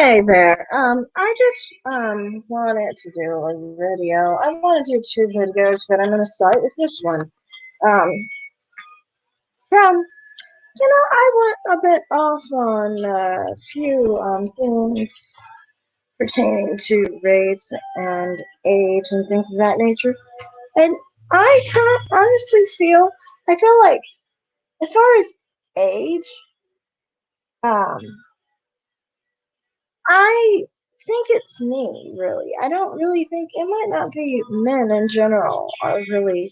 Hey there. I just wanted to do a video. I want to do two videos, but I'm gonna start with this one. Um, I went a bit off on a few things pertaining to race and age and things of that nature, and I kind of honestly feel like as far as age, um, I think it's me, really. I don't really think it might not be men in general are really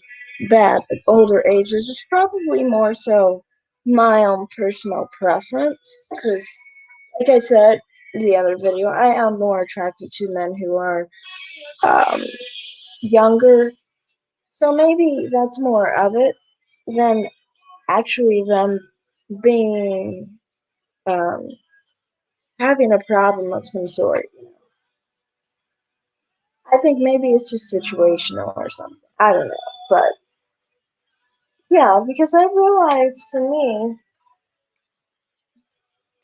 bad at older ages. It's probably more so my own personal preference. Because, like I said in the other video, I am more attracted to men who are um, younger. So maybe that's more of it than actually them being um, having a problem of some sort. I think maybe it's just situational or something. I don't know. But yeah, because I realized for me,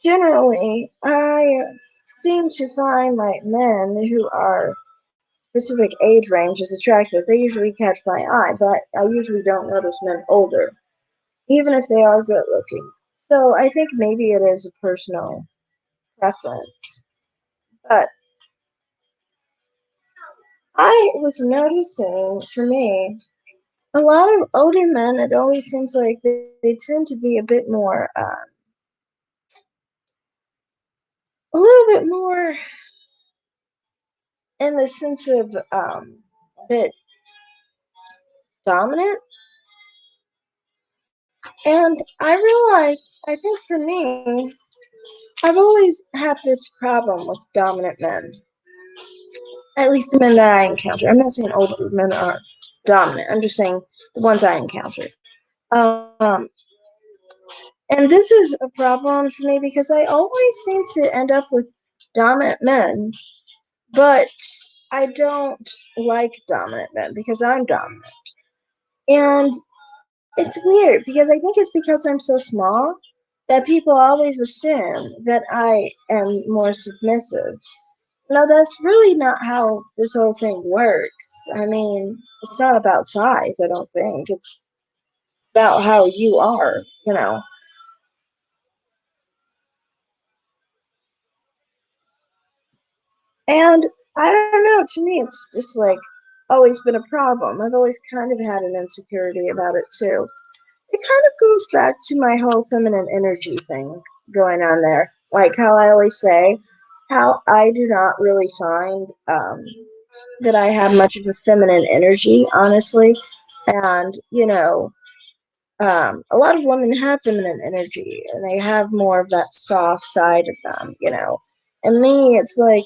generally, I seem to find like men who are specific age ranges attractive. They usually catch my eye, but I usually don't notice men older, even if they are good looking. So I think maybe it is a personal preference. But I was noticing for me, a lot of older men, it always seems like they tend to be a little bit more in the sense of a bit dominant. And I realized, I think for me, I've always had this problem with dominant men. At least the men that I encounter. I'm not saying older men are dominant. I'm just saying the ones I encounter. Um, and this is a problem for me because I always seem to end up with dominant men, but I don't like dominant men because I'm dominant. And it's weird because I think it's because I'm so small that people always assume that I am more submissive. No, that's really not how this whole thing works. I mean, it's not about size, I don't think. It's about how you are. And I don't know, to me, it's just like always been a problem. I've always kind of had an insecurity about it too. It kind of goes back to my whole feminine energy thing going on there. Like how I always say, how I do not really find that I have much of a feminine energy, honestly. And, a lot of women have feminine energy and they have more of that soft side of them. And me, it's like,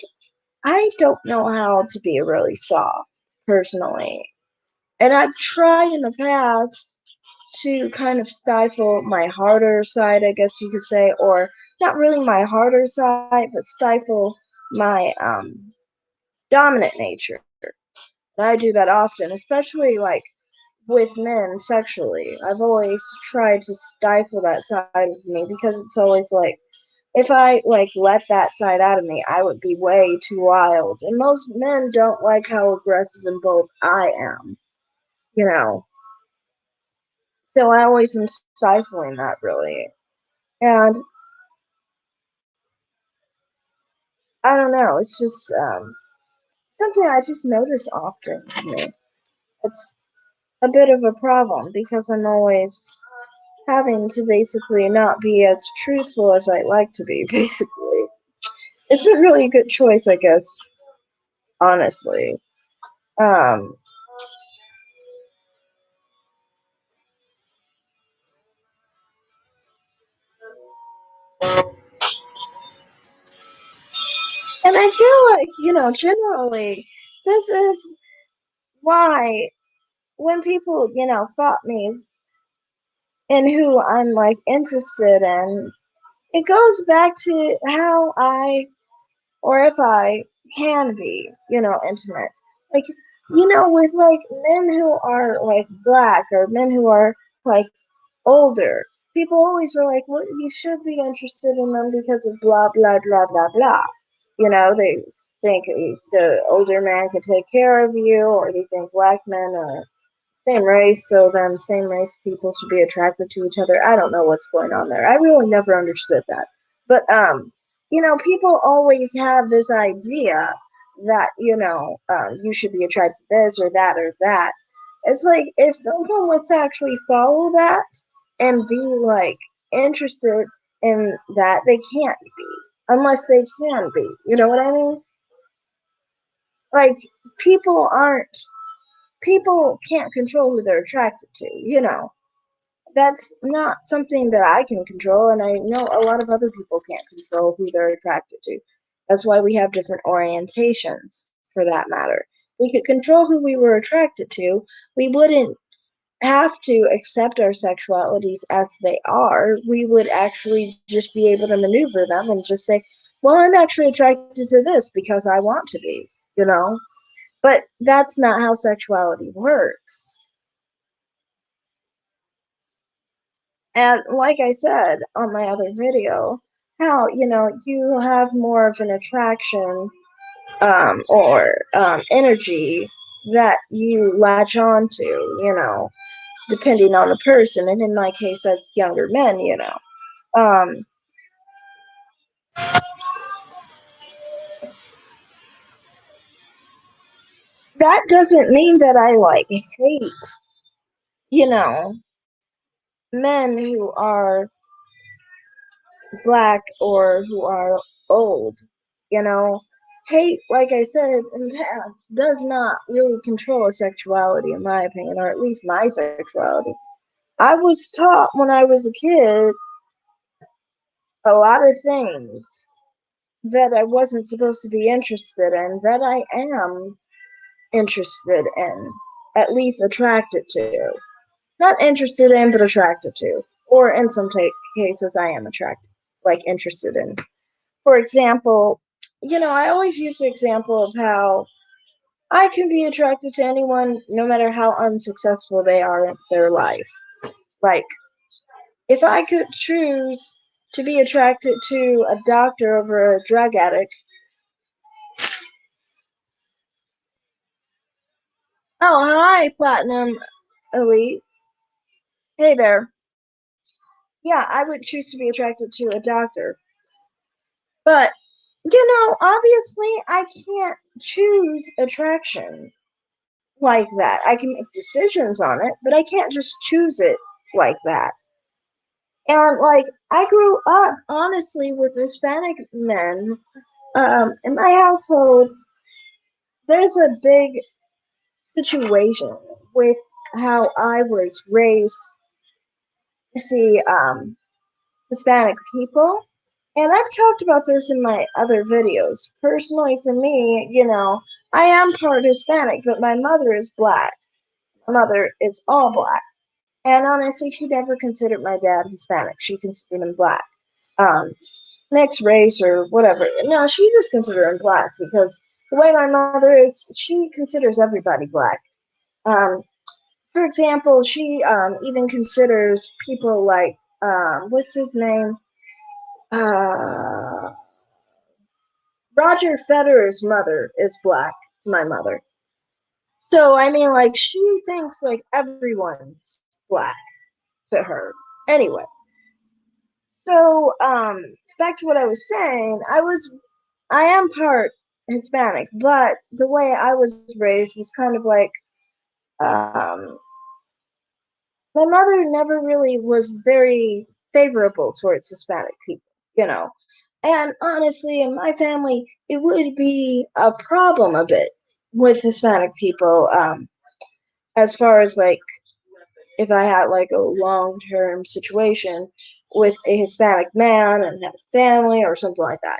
I don't know how to be really soft, personally. And I've tried in the past to kind of stifle my harder side, I guess you could say, or not really my harder side, but stifle my dominant nature. And I do that often, especially like with men sexually. I've always tried to stifle that side of me because it's always like if I like let that side out of me, I would be way too wild. And most men don't like how aggressive and bold I am, you know. So I always am stifling that really. And I don't know, it's just something I just notice often to me. It's a bit of a problem because I'm always having to basically not be as truthful as I like to be, basically. It's a really good choice, I guess, honestly. Um, and I feel like, generally, this is why when people, thought me and who I'm like interested in, it goes back to how or if I can be, intimate. Like, with like men who are like black or men who are like older, people always are like, well, you should be interested in them because of blah, blah, blah, blah, blah. They think the older man can take care of you, or they think black men are same race, so then same race people should be attracted to each other. I don't know what's going on there. I really never understood that. But people always have this idea that, you should be attracted to this or that or that. It's like if someone was to actually follow that and be like interested in that, they can't be unless they can be. You know what I mean? Like people aren't people can't control who they're attracted to. That's not something that I can control, and I know a lot of other people can't control who they're attracted to. That's why we have different orientations, for that matter. We could control who we were attracted to. We wouldn't have to accept our sexualities as they are. We would actually just be able to maneuver them and just say, well, I'm actually attracted to this because I want to be. But that's not how sexuality works. And like I said on my other video, how, you have more of an attraction or energy that you latch on to, depending on the person. And in my case, that's younger men. Um, that doesn't mean that I like hate, you know, men who are black or who are old, you know. Hate, like I said in the past, does not really control a sexuality, in my opinion, or at least my sexuality. I was taught when I was a kid a lot of things that I wasn't supposed to be interested in, that I am interested in, at least attracted to. Not interested in, but attracted to. Or in some cases, I am attracted, like interested in. For example, I always use the example of how I can be attracted to anyone no matter how unsuccessful they are in their life. Like, if I could choose to be attracted to a doctor over a drug addict. Oh, hi, Platinum Elite. Hey there. Yeah, I would choose to be attracted to a doctor. But, obviously, I can't choose attraction like that. I can make decisions on it, but I can't just choose it like that. And like I grew up honestly with Hispanic men. In my household, there's a big situation with how I was raised to see Hispanic people. And I've talked about this in my other videos. Personally, for me, I am part Hispanic, but my mother is black. My mother is all black. And honestly, she never considered my dad Hispanic. She considered him black. Um, Mixed race or whatever. No, she just considered him black because the way my mother is, she considers everybody black. Um, for example, she even considers people like, what's his name? Uh, Roger Federer's mother is black, my mother. So, I mean, like, she thinks like everyone's black to her. Anyway, so back to what I was saying. I am part Hispanic, but the way I was raised was kind of like um, my mother never really was very favorable towards Hispanic people. And honestly, in my family, it would be a problem a bit with Hispanic people, as far as like if I had like a long term situation with a Hispanic man and have a family or something like that,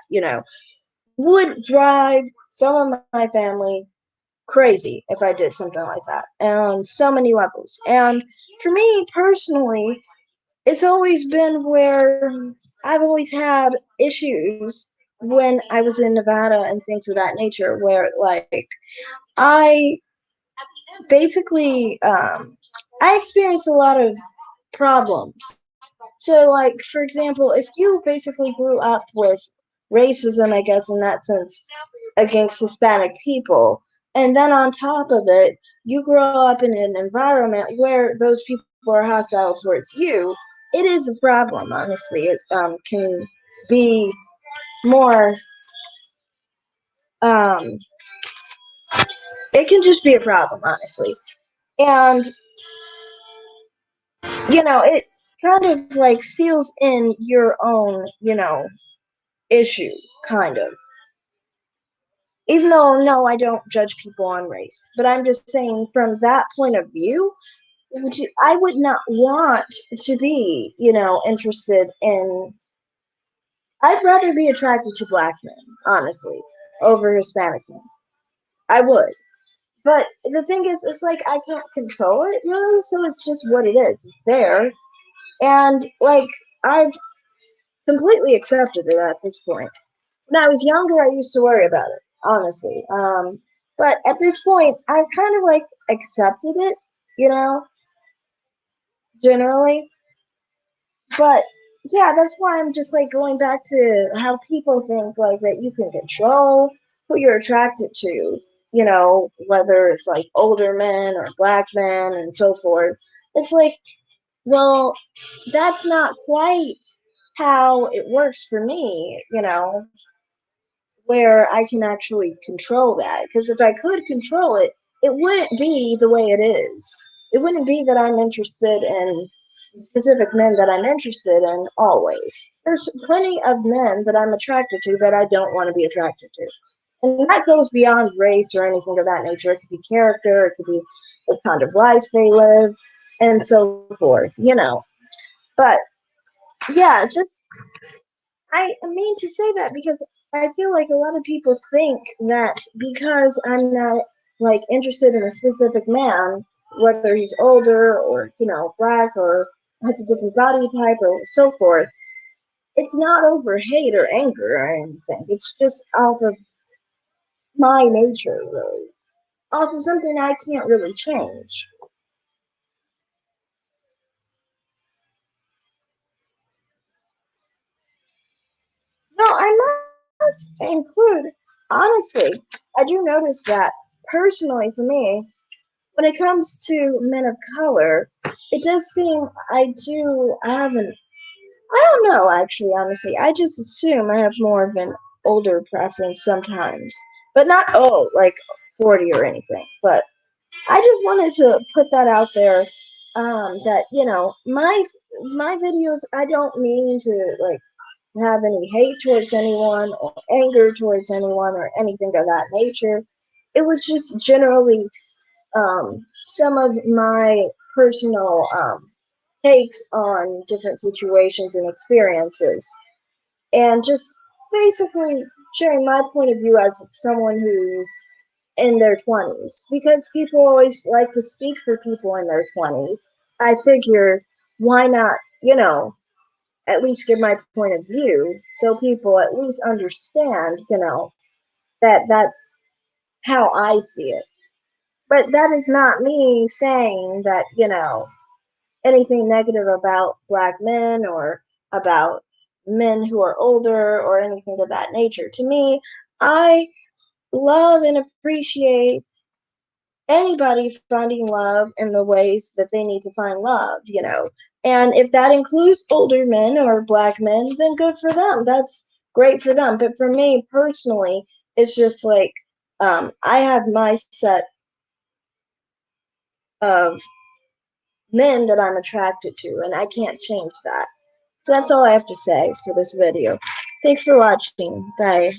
would drive some of my family crazy if I did something like that on so many levels. And for me personally, it's always been where I've always had issues when I was in Nevada and things of that nature, where like I basically I experienced a lot of problems. So like for example, if you basically grew up with racism, I guess, in that sense, against Hispanic people. And then on top of it, you grow up in an environment where those people are hostile towards you. It is a problem, honestly. It can be more, um, it can just be a problem, honestly. And, it kind of like seals in your own, issue, kind of. Even though, no, I don't judge people on race, but I'm just saying from that point of view, I would not want to be, interested in. I'd rather be attracted to black men, honestly, over Hispanic men. I would. But the thing is, it's like I can't control it really, so it's just what it is. It's there. And, like, I've completely accepted it at this point. When I was younger, I used to worry about it, honestly. But at this point, I've kind of like accepted it, you know, generally. But yeah, that's why I'm just like going back to how people think like that you can control who you're attracted to, whether it's like older men or black men and so forth. It's like, well, that's not quite how it works for me, where I can actually control that. Because if I could control it, it wouldn't be the way it is. It wouldn't be that I'm interested in specific men that I'm interested in always. There's plenty of men that I'm attracted to that I don't want to be attracted to. And that goes beyond race or anything of that nature. It could be character, it could be the kind of life they live, and so forth. But yeah, just I mean to say that because I feel like a lot of people think that because I'm not like interested in a specific man, whether he's older or black or has a different body type or so forth, it's not over hate or anger or anything. It's just off of my nature, really, off of something I can't really change. No, I must include, honestly, I do notice that personally for me, when it comes to men of color, it does seem I do have an. I don't know, actually, honestly. I just assume I have more of an older preference sometimes. But not old, like 40 or anything. But I just wanted to put that out there. That, my videos, I don't mean to, like, have any hate towards anyone or anger towards anyone or anything of that nature. It was just generally some of my personal takes on different situations and experiences, and just basically sharing my point of view as someone who's in their 20s, because people always like to speak for people in their 20s. I figure, why not, at least give my point of view so people at least understand, that that's how I see it. But that is not me saying that, anything negative about black men or about men who are older or anything of that nature. To me, I love and appreciate anybody finding love in the ways that they need to find love. And if that includes older men or black men, then good for them. That's great for them. But for me personally, it's just like I have my set of men that I'm attracted to, and I can't change that. So that's all I have to say for this video. Thanks for watching. Bye.